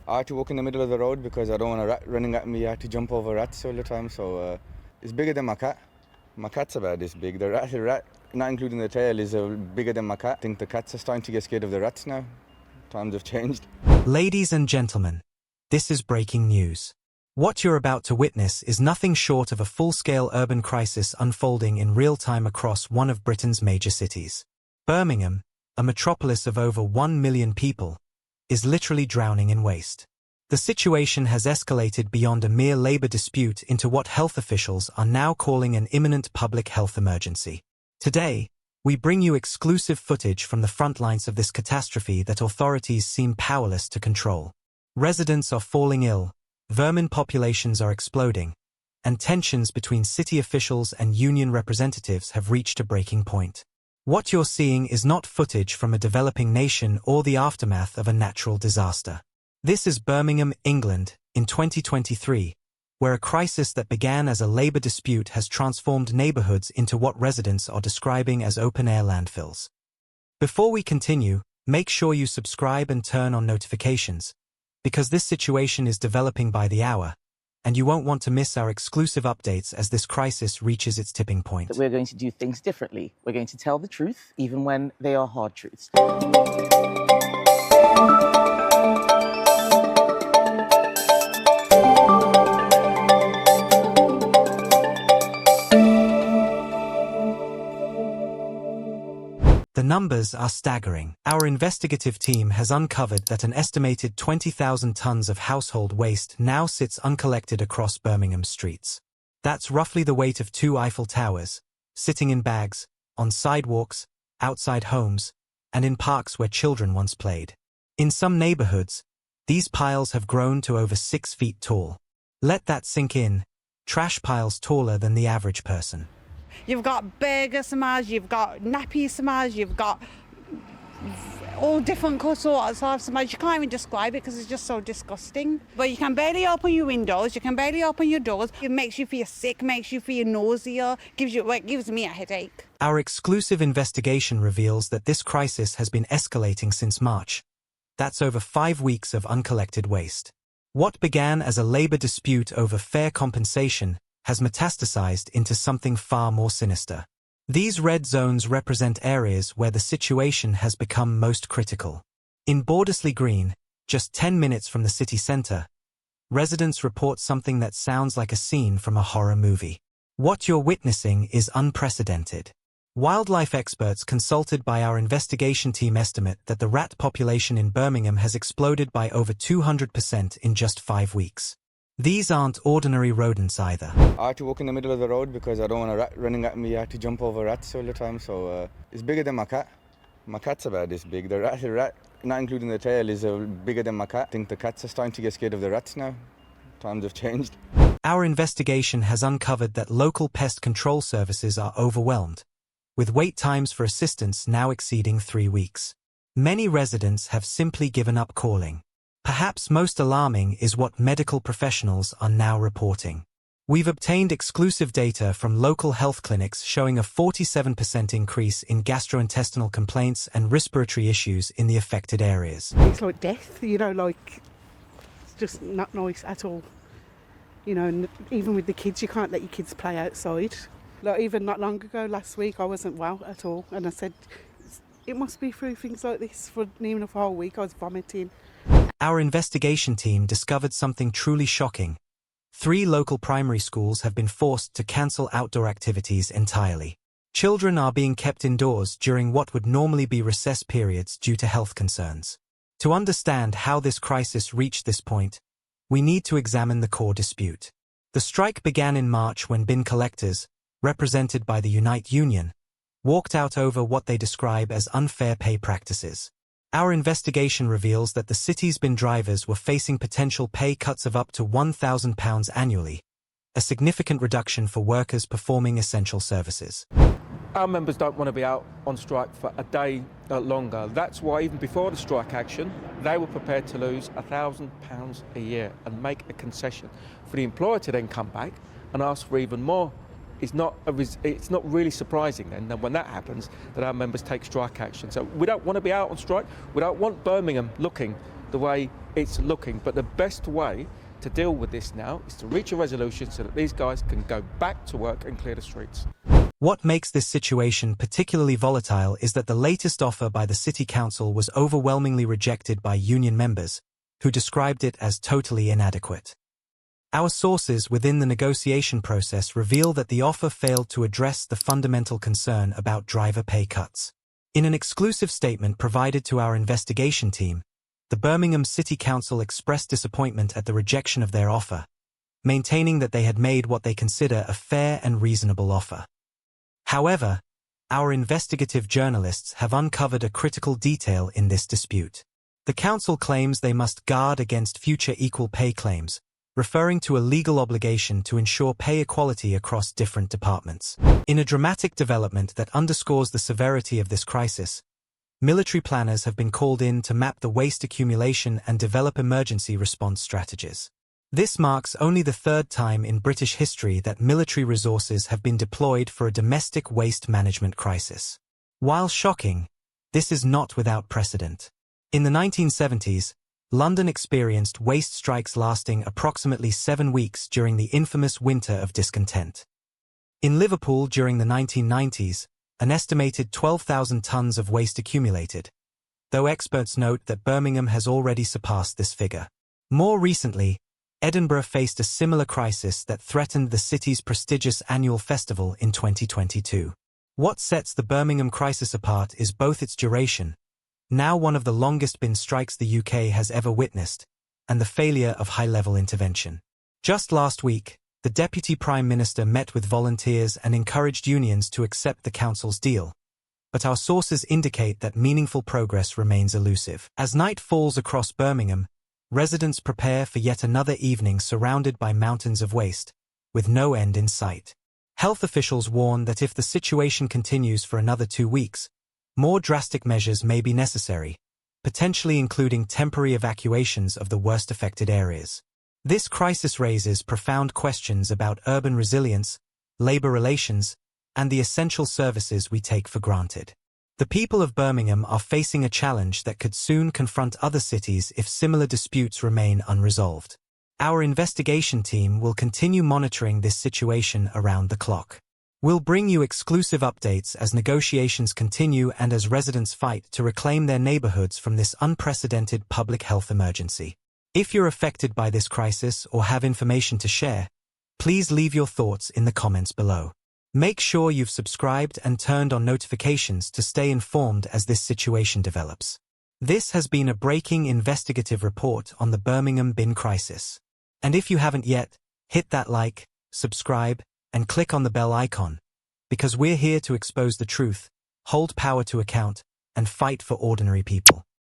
I had to walk in the middle of the road because I don't want a rat running at me. I had to jump over rats all the time, so it's bigger than my cat. My cat's about this big. The rat, not including the tail, is bigger than my cat. I think the cats are starting to get scared of the rats now. Times have changed. Ladies and gentlemen, this is breaking news. What you're about to witness is nothing short of a full-scale urban crisis unfolding in real time across one of Britain's major cities. Birmingham, a metropolis of over 1 million people, is literally drowning in waste. The situation has escalated beyond a mere labor dispute into what health officials are now calling an imminent public health emergency. Today, we bring you exclusive footage from the front lines of this catastrophe that authorities seem powerless to control. Residents are falling ill, vermin populations are exploding, and tensions between city officials and union representatives have reached a breaking point. What you're seeing is not footage from a developing nation or the aftermath of a natural disaster. This is Birmingham, England, in 2023, where a crisis that began as a labor dispute has transformed neighborhoods into what residents are describing as open-air landfills. Before we continue, make sure you subscribe and turn on notifications, because this situation is developing by the hour, and you won't want to miss our exclusive updates as this crisis reaches its tipping point. That we're going to do things differently. We're going to tell the truth, even when they are hard truths. The numbers are staggering. Our investigative team has uncovered that an estimated 20,000 tons of household waste now sits uncollected across Birmingham's streets. That's roughly the weight of 2 Eiffel Towers, sitting in bags, on sidewalks, outside homes, and in parks where children once played. In some neighborhoods, these piles have grown to over 6 feet tall. Let that sink in. Trash piles taller than the average person. You've got burger smash, you've got nappy smash, you've got all different sorts of smash. You can't even describe it because it's just so disgusting. But you can barely open your windows, you can barely open your doors. It makes you feel sick, makes you feel nausea, it gives me a headache. Our exclusive investigation reveals that this crisis has been escalating since March. That's over 5 weeks of uncollected waste. What began as a labor dispute over fair compensation has metastasized into something far more sinister. These red zones represent areas where the situation has become most critical. In Bordesley Green, just 10 minutes from the city center, residents report something that sounds like a scene from a horror movie. What you're witnessing is unprecedented. Wildlife experts consulted by our investigation team estimate that the rat population in Birmingham has exploded by over 200% in just 5 weeks. These aren't ordinary rodents either. I had to walk in the middle of the road because I don't want a rat running at me. I had to jump over rats all the time, so it's bigger than my cat. My cat's about this big. The rat, not including the tail, is bigger than my cat. I think the cats are starting to get scared of the rats now. Times have changed. Our investigation has uncovered that local pest control services are overwhelmed, with wait times for assistance now exceeding 3 weeks. Many residents have simply given up calling. Perhaps most alarming is what medical professionals are now reporting. We've obtained exclusive data from local health clinics showing a 47% increase in gastrointestinal complaints and respiratory issues in the affected areas. It's like death, like it's just not nice at all. And even with the kids, you can't let your kids play outside. Like even not long ago, last week, I wasn't well at all. And I said, it must be through things like this for even a whole week. I was vomiting. Our investigation team discovered something truly shocking. 3 local primary schools have been forced to cancel outdoor activities entirely. Children are being kept indoors during what would normally be recess periods due to health concerns. To understand how this crisis reached this point, we need to examine the core dispute. The strike began in March when bin collectors, represented by the Unite Union, walked out over what they describe as unfair pay practices. Our investigation reveals that the city's bin drivers were facing potential pay cuts of up to £1,000 annually, a significant reduction for workers performing essential services. Our members don't want to be out on strike for a day longer. That's why even before the strike action, they were prepared to lose £1,000 a year and make a concession. For the employer to then come back and ask for even more, it's not really surprising then that when that happens that our members take strike action. So we don't want to be out on strike. We don't want Birmingham looking the way it's looking. But the best way to deal with this now is to reach a resolution so that these guys can go back to work and clear the streets. What makes this situation particularly volatile is that the latest offer by the City Council was overwhelmingly rejected by union members, who described it as totally inadequate. Our sources within the negotiation process reveal that the offer failed to address the fundamental concern about driver pay cuts. In an exclusive statement provided to our investigation team, the Birmingham City Council expressed disappointment at the rejection of their offer, maintaining that they had made what they consider a fair and reasonable offer. However, our investigative journalists have uncovered a critical detail in this dispute. The council claims they must guard against future equal pay claims, referring to a legal obligation to ensure pay equality across different departments. In a dramatic development that underscores the severity of this crisis, military planners have been called in to map the waste accumulation and develop emergency response strategies. This marks only the third time in British history that military resources have been deployed for a domestic waste management crisis. While shocking, this is not without precedent. In the 1970s, London experienced waste strikes lasting approximately 7 weeks during the infamous Winter of Discontent. In Liverpool during the 1990s, an estimated 12,000 tons of waste accumulated, though experts note that Birmingham has already surpassed this figure. More recently, Edinburgh faced a similar crisis that threatened the city's prestigious annual festival in 2022. What sets the Birmingham crisis apart is both its duration, now one of the longest bin strikes the UK has ever witnessed, and the failure of high-level intervention. Just last week, the Deputy Prime Minister met with volunteers and encouraged unions to accept the council's deal, but our sources indicate that meaningful progress remains elusive. As night falls across Birmingham, residents prepare for yet another evening surrounded by mountains of waste, with no end in sight. Health officials warn that if the situation continues for another 2 weeks, more drastic measures may be necessary, potentially including temporary evacuations of the worst affected areas. This crisis raises profound questions about urban resilience, labor relations, and the essential services we take for granted. The people of Birmingham are facing a challenge that could soon confront other cities if similar disputes remain unresolved. Our investigation team will continue monitoring this situation around the clock. We'll bring you exclusive updates as negotiations continue and as residents fight to reclaim their neighborhoods from this unprecedented public health emergency. If you're affected by this crisis or have information to share, please leave your thoughts in the comments below. Make sure you've subscribed and turned on notifications to stay informed as this situation develops. This has been a breaking investigative report on the Birmingham bin crisis. And if you haven't yet, hit that like, subscribe, and click on the bell icon, because we're here to expose the truth, hold power to account, and fight for ordinary people.